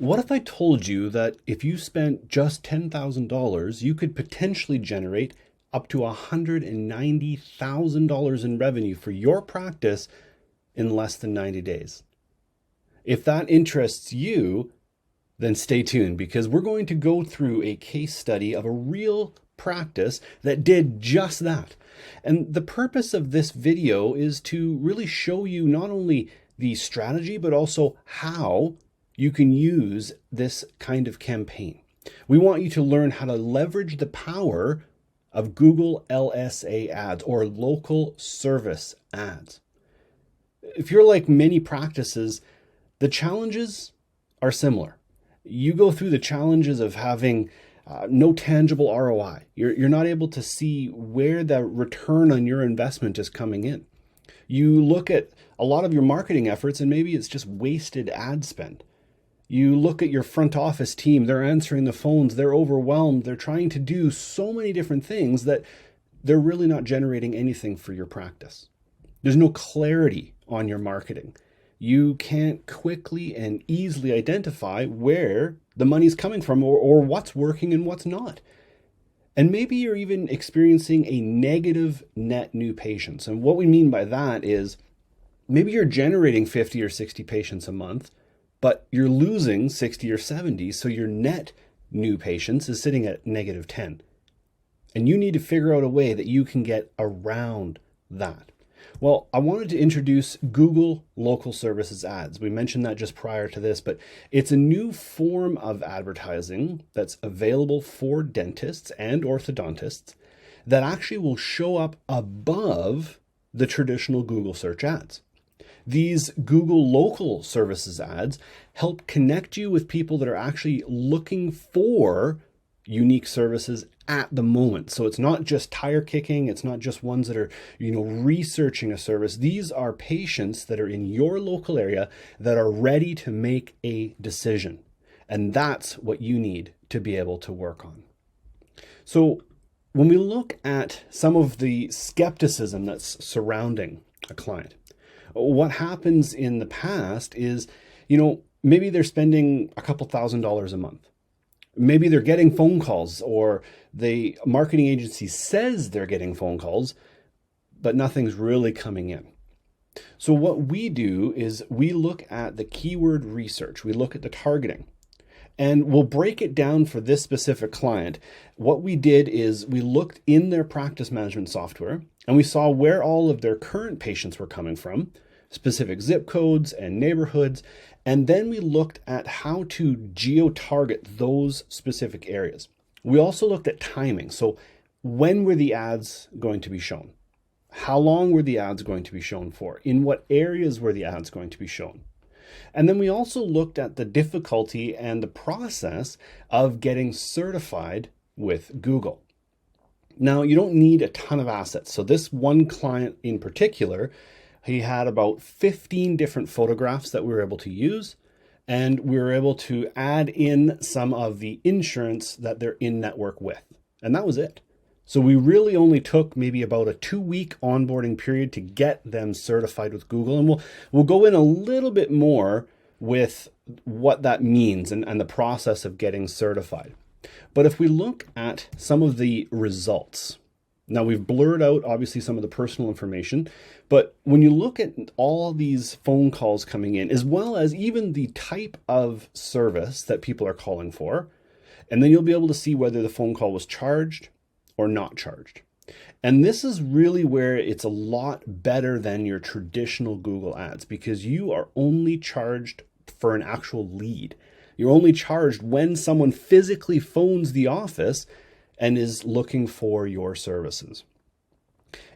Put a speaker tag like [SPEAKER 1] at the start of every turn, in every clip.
[SPEAKER 1] What if I told you that if you spent just $10,000, you could potentially generate up to $190,000 in revenue for your practice in less than 90 days? If that interests you, then stay tuned because we're going to go through a case study of a real practice that did just that. And the purpose of this video is to really show you not only the strategy, but also how you can use this kind of campaign. We want you to learn how to leverage the power of Google LSA ads or local service ads. If you're like many practices, the challenges are similar. You go through the challenges of having no tangible ROI. You're not able to see where the return on your investment is coming in. You look at a lot of your marketing efforts and maybe it's just wasted ad spend. You look at your front office team, they're answering the phones, they're overwhelmed, they're trying to do so many different things that they're really not generating anything for your practice. There's no clarity on your marketing. You can't quickly and easily identify where the money's coming from or what's working and what's not. And maybe you're even experiencing a negative net new patients. And what we mean by that is maybe you're generating 50 or 60 patients a month, but you're losing 60 or 70. So your net new patients is sitting at negative 10. And you need to figure out a way that you can get around that. Well, I wanted to introduce Google Local Services Ads. We mentioned that just prior to this, but it's a new form of advertising that's available for dentists and orthodontists that actually will show up above the traditional Google search ads. These Google Local Services ads help connect you with people that are actually looking for unique services at the moment. So it's not just tire kicking. It's not just ones that are, researching a service. These are patients that are in your local area that are ready to make a decision. And that's what you need to be able to work on. So when we look at some of the skepticism that's surrounding a client, what happens in the past is, maybe they're spending a couple $1,000s a month. Maybe they're getting phone calls or the marketing agency says they're getting phone calls, but nothing's really coming in. So what we do is we look at the keyword research. We look at the targeting and we'll break it down for this specific client. What we did is we looked in their practice management software and we saw where all of their current patients were coming from, specific zip codes and neighborhoods. And then we looked at how to geo-target those specific areas. We also looked at timing. So when were the ads going to be shown? How long were the ads going to be shown for? In what areas were the ads going to be shown? And then we also looked at the difficulty and the process of getting certified with Google. Now, you don't need a ton of assets. So this one client in particular, he had about 15 different photographs that we were able to use, and we were able to add in some of the insurance that they're in network with. And that was it. So we really only took maybe about a 2-week onboarding period to get them certified with Google. And we'll go in a little bit more with what that means and the process of getting certified. But if we look at some of the results, now we've blurred out obviously some of the personal information, but when you look at all these phone calls coming in, as well as even the type of service that people are calling for, and then you'll be able to see whether the phone call was charged or not charged. And this is really where it's a lot better than your traditional Google ads because you are only charged for an actual lead. You're only charged when someone physically phones the office and is looking for your services.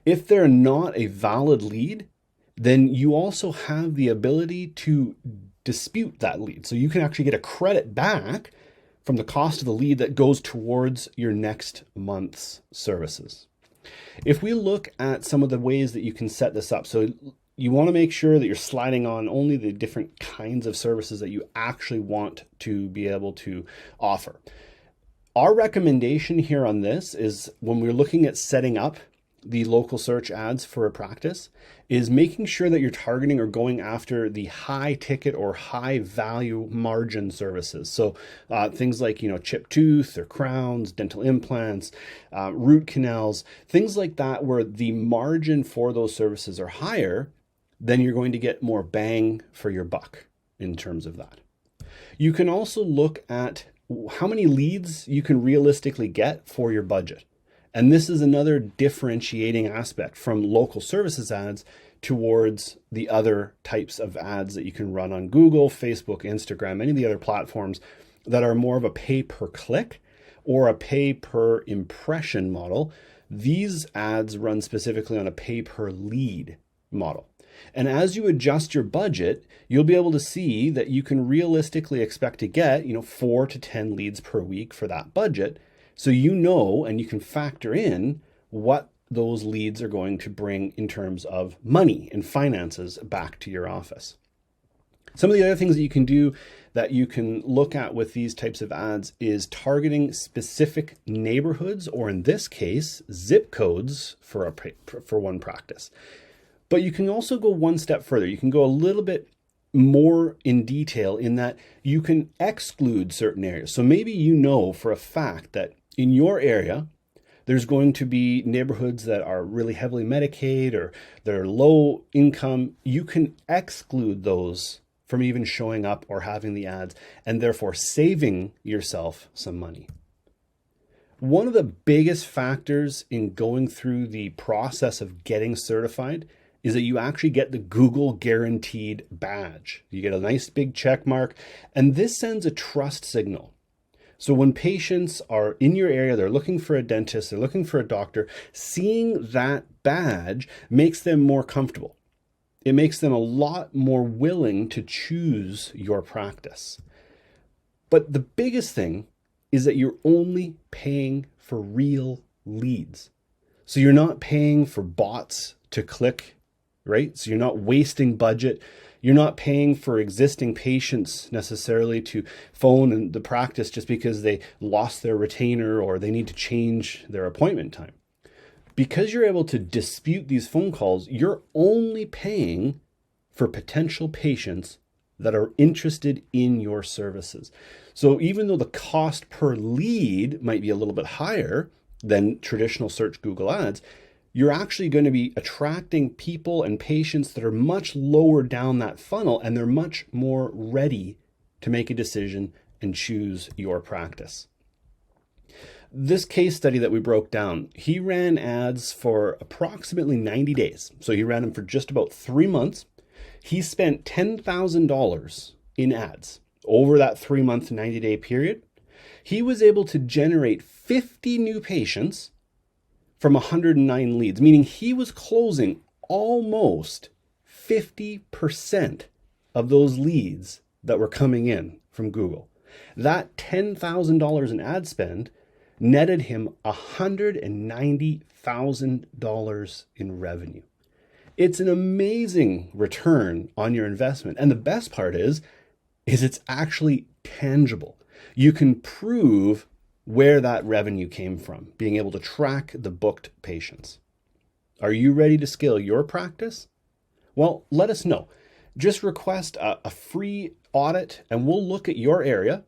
[SPEAKER 1] If they're not a valid lead, then you also have the ability to dispute that lead. So you can actually get a credit back from the cost of the lead that goes towards your next month's services. If we look at some of the ways that you can set this up, so you want to make sure that you're sliding on only the different kinds of services that you actually want to be able to offer. Our recommendation here on this is when we're looking at setting up the local search ads for a practice is making sure that you're targeting or going after the high ticket or high value margin services. So things like, chipped tooth or crowns, dental implants, root canals, things like that, where the margin for those services are higher, then you're going to get more bang for your buck in terms of that. You can also look at how many leads you can realistically get for your budget. And this is another differentiating aspect from local services ads towards the other types of ads that you can run on Google, Facebook, Instagram, any of the other platforms that are more of a pay per click or a pay per impression model. These ads run specifically on a pay per lead model. And as you adjust your budget, you'll be able to see that you can realistically expect to get, 4 to 10 leads per week for that budget. So and you can factor in what those leads are going to bring in terms of money and finances back to your office. Some of the other things that you can do that you can look at with these types of ads is targeting specific neighborhoods, or in this case, zip codes for one practice. But you can also go one step further. You can go a little bit more in detail in that you can exclude certain areas. So maybe for a fact that in your area, there's going to be neighborhoods that are really heavily Medicaid or that are low income. You can exclude those from even showing up or having the ads, and therefore saving yourself some money. One of the biggest factors in going through the process of getting certified is that you actually get the Google Guaranteed badge. You get a nice big check mark, and this sends a trust signal. So when patients are in your area, they're looking for a dentist, they're looking for a doctor, seeing that badge makes them more comfortable. It makes them a lot more willing to choose your practice. But the biggest thing is that you're only paying for real leads. So you're not paying for bots to click, right? So you're not wasting budget. You're not paying for existing patients necessarily to phone in the practice just because they lost their retainer or they need to change their appointment time. Because you're able to dispute these phone calls, you're only paying for potential patients that are interested in your services. So even though the cost per lead might be a little bit higher than traditional search Google ads, you're actually going to be attracting people and patients that are much lower down that funnel, and they're much more ready to make a decision and choose your practice. This case study that we broke down, he ran ads for approximately 90 days. So he ran them for just about 3 months. He spent $10,000 in ads over that 3-month, 90-day period. He was able to generate 50 new patients from 109 leads, meaning he was closing almost 50% of those leads that were coming in from Google. That $10,000 in ad spend netted him $190,000 in revenue. It's an amazing return on your investment. And the best part is it's actually tangible. You can prove where that revenue came from, being able to track the booked patients. Are you ready to scale your practice? Well, let us know. Just request a free audit and we'll look at your area.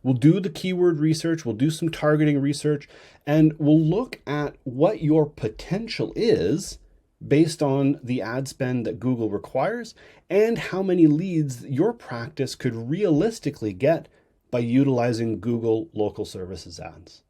[SPEAKER 1] We'll do the keyword research, we'll do some targeting research, and we'll look at what your potential is based on the ad spend that Google requires and how many leads your practice could realistically get by utilizing Google local services ads.